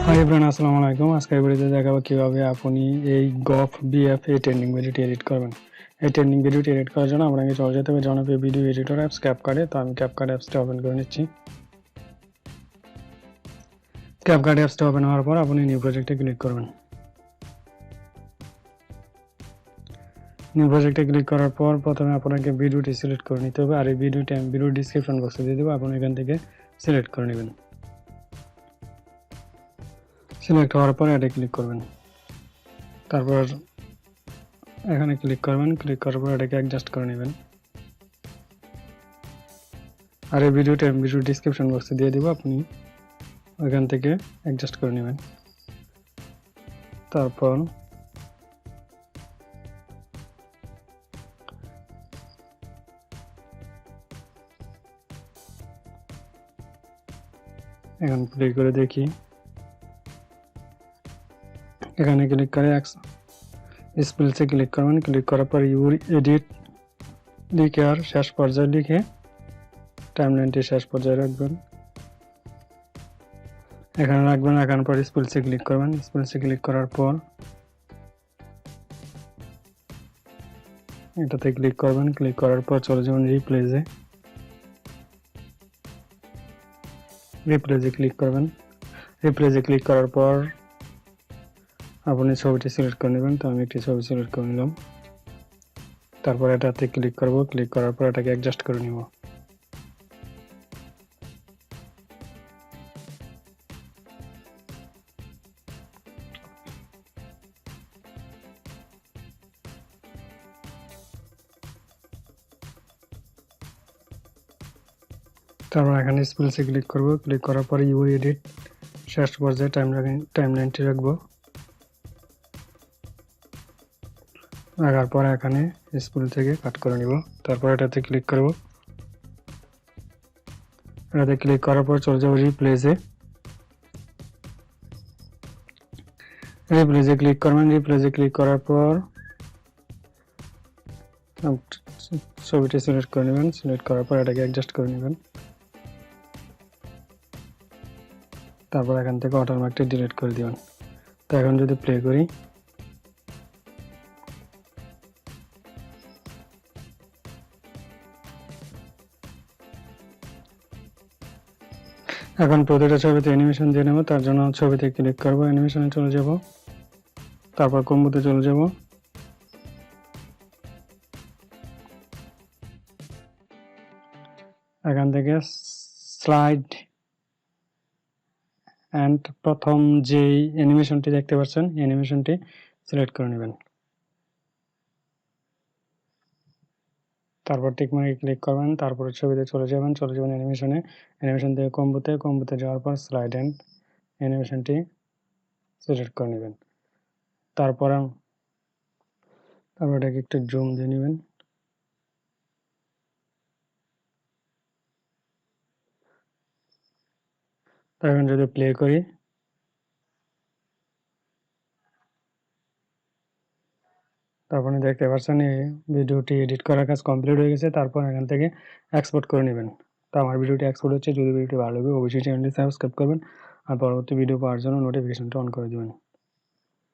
Hi everyone, আসসালামু আলাইকুম। আজকের ভিডিওতে দেখাবো কিভাবে আপনি এই গফ বিএফ এই ট্রেন্ডিং ভিডিওটি এডিট করবেন। এই ট্রেন্ডিং ভিডিওটি এডিট করার জন্য আপনাকে চলে যেতে হবে জনপ্রিয় ভিডিও এডিটর অ্যাপস ক্যাপকাটে। তো আমি ক্যাপকাট অ্যাপসটা ওপেন করে নিচ্ছি। ক্যাপকাট অ্যাপসটা ওপেন হওয়ার পর আপনি নিউ প্রজেক্টে ক্লিক করবেন। নিউ প্রজেক্টে ক্লিক করার পর প্রথমে আপনাকে ভিডিওটি সিলেক্ট করে নিতে হবে, আর এই ভিডিওটি আমি ভিডিও ডিসক্রিপশন বক্সে দিয়ে দেবো, আপনি এখান থেকে সিলেক্ট করে নেবেন। সিলেক্ট হওয়ার পর এটা ক্লিক করবেন, তারপর এখানে ক্লিক করবেন। ক্লিক করার পর এটাকে অ্যাডজাস্ট করে নেবেন। আর এই ভিডিওটা আমি ভিডিও ডিসক্রিপশন বক্সে দিয়ে দেবো, আপনি ওইখান থেকে অ্যাডজাস্ট করে নেবেন। তারপর এখন প্লে করে দেখি। এখানে ক্লিক করে স্পেলসে ক্লিক করবেন। ক্লিক করার পর ইউর এডিট লিখে আর শেষ পর্যায়ে লিখে টাইমলাইনটি শেষ পর্যায়ে রাখবেন। এখানে রাখবেন, রাখার পর স্পেলসে ক্লিক করবেন। স্পেলসে ক্লিক করার পর এটাতে ক্লিক করবেন। ক্লিক করার পর চলে যাবেন রিপ্লেসে। রিপ্লেসে ক্লিক করবেন। রিপ্লেসে ক্লিক করার পর আপনি ছবিটি সিলেক্ট করে নেবেন। তো আমি একটি ছবি সিলেক্ট করে নিলাম। তারপর এটাতে ক্লিক করব। ক্লিক করার পর এটাকে অ্যাডজাস্ট করে নিব। তারপর এখানে স্পেলসে ক্লিক করব। ক্লিক করার পর ইউ এডিট শেষ পর্যায়ে টাইমলাইনটি রাখবো। রাখার পর এখানে স্পেল থেকে কাট করে নিব। তারপর এটাতে ক্লিক করব। এটাতে ক্লিক করার পর চলে যাব রিপ্লেসে। রিপ্লেসে ক্লিক করবেন। রিপ্লেসে ক্লিক করার পর ছবিটি সিলেক্ট করে নেবেন। সিলেক্ট করার পর এটাকে অ্যাডজাস্ট করে নেবেন। তারপর এখান থেকে ওয়াটারমার্কটি ডিলিট করে দিবেন। তো এখন যদি প্লে করি, এখন প্রতিটা ছবিতে অ্যানিমেশন দিয়ে নেব। তার জন্য ছবিতে ক্লিক করব, অ্যানিমেশনে চলে যাব, তারপর কম্বোতে চলে যাব। এখান থেকে স্লাইড অ্যান্ড প্রথম যেই অ্যানিমেশনটি দেখতে পাচ্ছেন অ্যানিমেশনটি সিলেক্ট করে নেবেন। তারপর টিকমার্কে ক্লিক করবেন। তারপর ছবিতে চলে যাবেন অ্যানিমেশনে। অ্যানিমেশন থেকে কম্বোতে যাওয়ার পর স্লাইড অ্যান্ড অ্যানিমেশনটি সিলেক্ট করে নেবেন। তারপর এটাকে একটু জুম দিয়ে নেবেন। এখন যদি প্লে করি, তারপরে দেখতে পাচ্ছেন এই ভিডিওটি এডিট করার কাজ কমপ্লিট হয়ে গেছে। তারপর এখান থেকে এক্সপোর্ট করে নেবেন। তো আমার ভিডিওটি এক্সপোর্ট হচ্ছে। যদি ভিডিওটি ভালো লাগে অবশ্যই চ্যানেলটি সাবস্ক্রাইব করবেন আর পরবর্তী ভিডিও পাওয়ার জন্য নোটিফিকেশনটা অন করে দেবেন।